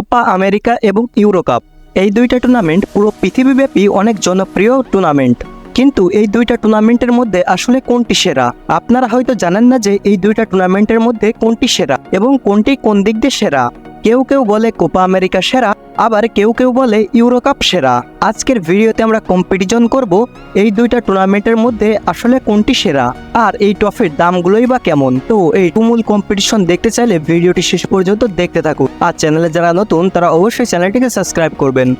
Copa America এবং euro cup, এই দুইটা টুর্নামেন্ট পুরো পৃথিবীব্যাপী অনেক জনপ্রিয় টুর্নামেন্ট। কিন্তু এই দুইটা টুর্নামেন্টের মধ্যে আসলে কোনটি সেরা? আপনারা হয়তো জানেন না যে এই দুইটা টুর্নামেন্টের মধ্যে কোনটি সেরা এবং কোনটি কোন দিক দিয়ে সেরা। কেউ কেউ বলে কোপা আমেরিকা সেরা, আবার কেউ কেউ বলে ইউরো কাপ সেরা। আজকের ভিডিওতে আমরা কম্পিটিশন করব এই দুইটা টুর্নামেন্টের মধ্যে আসলে কোনটি সেরা আর এই ট্রফির দামগুলোই বা কেমন। তো এই তুমুল কম্পিটিশন দেখতে চাইলে ভিডিওটি শেষ পর্যন্ত দেখতে থাকুন। আর চ্যানেলে যারা নতুন তারা অবশ্যই চ্যানেলটিকে সাবস্ক্রাইব করবেন।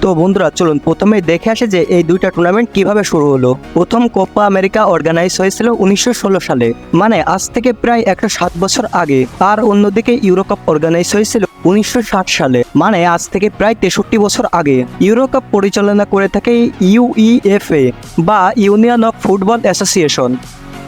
তো বন্ধুরা চলুন প্রথমেই দেখে আসে যে এই দুইটা টুর্নামেন্ট কিভাবে শুরু হলো। প্রথম কোপা আমেরিকা অর্গানাইজ হয়েছিল 1916 সালে, মানে আজ থেকে প্রায় 107 বছর আগে। আর অন্যদিকে ইউরো কাপ অর্গানাইজ হয়েছিল 1960 সালে, মানে আজ থেকে প্রায় 63 বছর আগে। ইউরো কাপ পরিচালনা করে থাকে ইউইএফএ বা ইউনিয়ন অফ ফুটবল অ্যাসোসিয়েশন।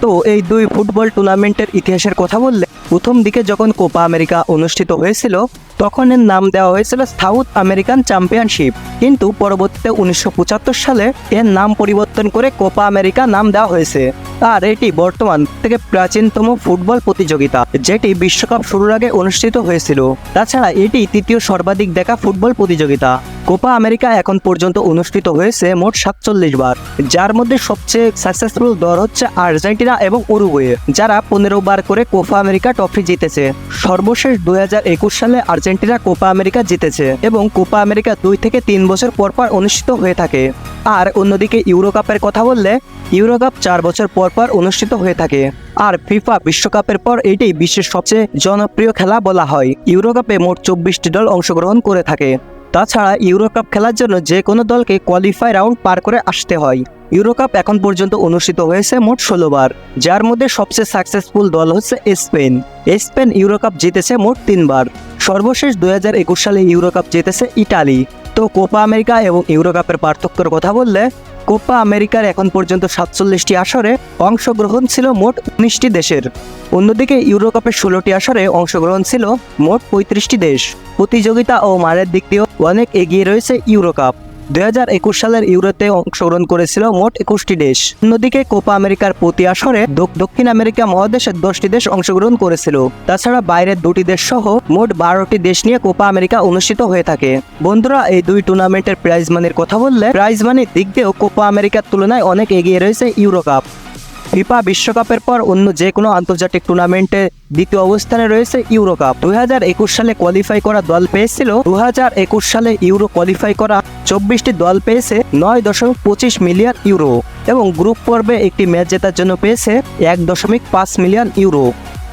তো এই দুই ফুটবল টুর্নামেন্টের ইতিহাসের কথা বললে, প্রথম দিকে যখন কোপা আমেরিকা অনুষ্ঠিত হয়েছিল তখন এর নাম দেওয়া হয়েছিল সাউথ আমেরিকান চ্যাম্পিয়নশিপ, কিন্তু পরবর্তীতে 1975 সালে এর নাম পরিবর্তন করে কোপা আমেরিকা নাম দেওয়া হয়েছে। আর এটি বর্তমান থেকে প্রাচীনতম ফুটবল প্রতিযোগিতা, যেটি বিশ্বকাপ শুরুর আগে অনুষ্ঠিত হয়েছিল। তাছাড়া এটি তৃতীয় সর্বাধিক দেখা ফুটবল প্রতিযোগিতা। কোপা আমেরিকা এখন পর্যন্ত অনুষ্ঠিত হয়েছে মোট 47 বার, যার মধ্যে সবচেয়ে সাকসেসফুল দল হচ্ছে আর্জেন্টিনা এবং উরুগুয়ে, যারা 15 বার করে কোপা আমেরিকা ট্রফি জিতেছে। সর্বশেষ 2021 সালে আর্জেন্টিনা কোপা আমেরিকা জিতেছে এবং কোপা আমেরিকা 2 থেকে 3 বছর পর পর অনুষ্ঠিত হয়ে থাকে। আর অন্যদিকে ইউরো কাপের কথা বললে, ইউরো কাপ 4 বছর পর পর অনুষ্ঠিত হয়ে থাকে। আর ফিফা বিশ্বকাপের পর এটি বিশ্বের সবচেয়ে জনপ্রিয় খেলা বলা হয়। ইউরো কাপে মোট 24টি দল অংশগ্রহণ করে থাকে। তাছাড়া ইউরো কাপ খেলার জন্য যে কোনো দলকে কোয়ালিফাই রাউন্ড পার করে আসতে হয়। ইউরো কাপ এখন পর্যন্ত অনুষ্ঠিত হয়েছে মোট 16 বার, যার মধ্যে সবচেয়ে সাকসেসফুল দল হচ্ছে স্পেন। স্পেন ইউরো কাপ জিতেছে মোট 3 বার। সর্বশেষ 2021 সালে ইউরো কাপ জিতেছে ইটালি। তো কোপা আমেরিকা এবং ইউরো কাপের পার্থক্যের কথা বললে, কোপা আমেরিকার এখন পর্যন্ত 47টি আসরে অংশগ্রহণ ছিল মোট 19টি দেশের। অন্যদিকে ইউরো কাপের 16টি আসরে অংশগ্রহণ ছিল মোট 35টি দেশ। প্রতিযোগিতা ও মানের দিক দিয়েও অনেক এগিয়ে রয়েছে ইউরো কাপ। 2021 সালের ইউরোতে অংশগ্রহণ করেছিল মোট 21টি দেশ। অন্যদিকে কোপা আমেরিকার প্রতি আসরে দক্ষিণ আমেরিকা মহাদেশের 10টি দেশ অংশগ্রহণ করেছিল। তাছাড়া বাইরের 2টি দেশ সহ মোট 12টি দেশ নিয়ে কোপা আমেরিকা অনুষ্ঠিত হয়ে থাকে। বন্ধুরা এই দুই টুর্নামেন্টের প্রাইজ মানির কথা বললে, প্রাইজ মানির দিক দিয়েও কোপা আমেরিকার তুলনায় অনেক এগিয়ে রয়েছে ইউরো কাপ। ফিফা বিশ্বকাপের পর অন্য যে কোনো আন্তর্জাতিক টুর্নামেন্টে দ্বিতীয় অবস্থানে রয়েছে ইউরো কাপ। 2021 সালে কোয়ালিফাই করা দল পেয়েছিল 2021 সালে ইউরো কোয়ালিফাই করা 24টি দল পেয়েছে 9.25 মিলিয়ন ইউরো এবং গ্রুপ পর্বে একটি ম্যাচ জেতার জন্য পেয়েছে 1.5 মিলিয়ন ইউরো।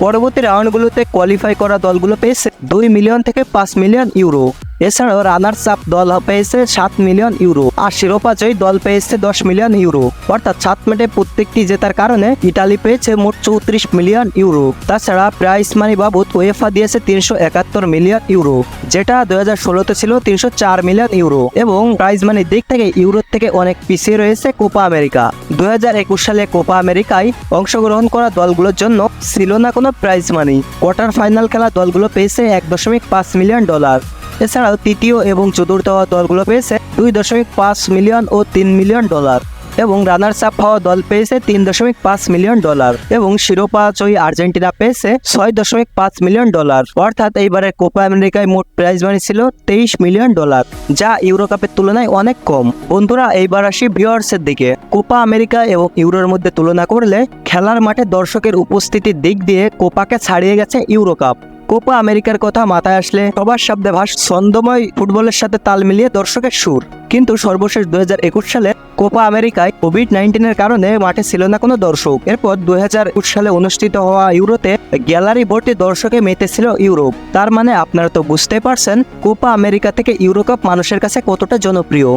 পরবর্তী রাউন্ডগুলোতে কোয়ালিফাই করা দলগুলো পেয়েছে 2 মিলিয়ন থেকে 5 মিলিয়ন ইউরো। এছাড়াও রানার্স আপ দল পেয়েছে 7 মিলিয়ন ইউরো আর শিরোপা জয়ী দল পেয়েছে 10 মিলিয়ন ইউরো। অর্থাৎ 7 ম্যাচে প্রত্যেকটি জেতার কারণে ইতালি পেয়েছে মোট 34 মিলিয়ন ইউরো। তাছাড়া প্রাইজ মানি বাবদ ওয়েফা দিয়েছে 371 মিলিয়ন ইউরো, যেটা 2016তে ছিল 304 মিলিয়ন ইউরো। এবং প্রাইজ মানির দিক থেকে ইউরোর থেকে অনেক পিছিয়ে রয়েছে কোপা আমেরিকা। 2021 সালে কোপা আমেরিকায় অংশগ্রহণ করা দলগুলোর জন্য ছিল না কোনো প্রাইজ মানি। কোয়ার্টার ফাইনাল খেলা দলগুলো পেয়েছে $1.5 মিলিয়ন। এছাড়াও তৃতীয় এবং চতুর্থ দলগুলো পেয়েছে $2.5 মিলিয়ন ও $3 মিলিয়ন এবং রানার্স আপ হওয়া দল পেয়েছে $3.5 মিলিয়ন এবং শিরোপা জয়ী আর্জেন্টিনা পেয়েছে $6.5 মিলিয়ন। অর্থাৎ এইবারের কোপা আমেরিকায় মোট প্রাইজ মানি ছিল $23 মিলিয়ন, যা ইউরো কাপের তুলনায় অনেক কম। বন্ধুরা এইবার আসি ভিউয়ার্সের দিকে। কোপা আমেরিকা এবং ইউরোর মধ্যে তুলনা করলে খেলার মাঠে দর্শকের উপস্থিতির দিক দিয়ে কোপাকে ছাড়িয়ে গেছে ইউরো কাপ। কোপা আমেরিকার কথা মাথায় আসলে সবার শব্দে ভাস ছন্দময় ফুটবলের সাথে তাল মিলিয়ে দর্শকের সুর। কিন্তু সর্বশেষ 2021 সালে কোপা আমেরিকায় কোভিড-19 কারণে মাঠে ছিল না কোনো দর্শক। এরপর 2021 সালে অনুষ্ঠিত হওয়া ইউরোতে গ্যালারি ভর্তি দর্শকে মেতেছিল ইউরোপ। তার মানে আপনারা তো বুঝতে পারছেন কোপা আমেরিকা থেকে ইউরো কাপ মানুষের কাছে কতটা জনপ্রিয়।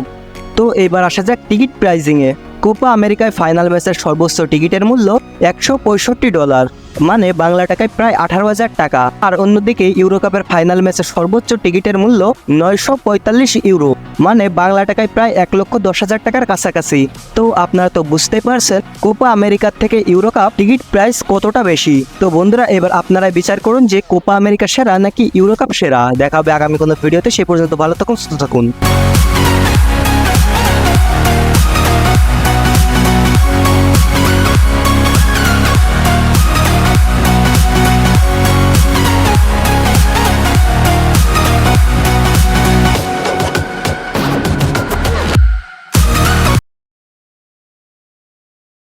তো এবার আসা যাক টিকিট প্রাইজিংয়ে। কোপা আমেরিকায় ফাইনাল ম্যাচের সর্বোচ্চ টিকিটের মূল্য $165, মানে বাংলা টাকায় প্রায় 18,000 টাকা। আর অন্যদিকে ইউরো কাপের ফাইনাল ম্যাচের সর্বোচ্চ টিকিটের মূল্য 945 ইউরো, মানে বাংলা টাকায় প্রায় 1,10,000 টাকার কাছাকাছি। তো আপনারা তো বুঝতে পারছেন কোপা আমেরিকার থেকে ইউরো কাপ টিকিট প্রাইস কতটা বেশি। তো বন্ধুরা এবার আপনারা বিচার করুন যে কোপা আমেরিকা সেরা নাকি ইউরো কাপ সেরা। দেখা হবে আগামী কোনো ভিডিওতে। সে পর্যন্ত ভালো থাকুন, সুস্থ থাকুন।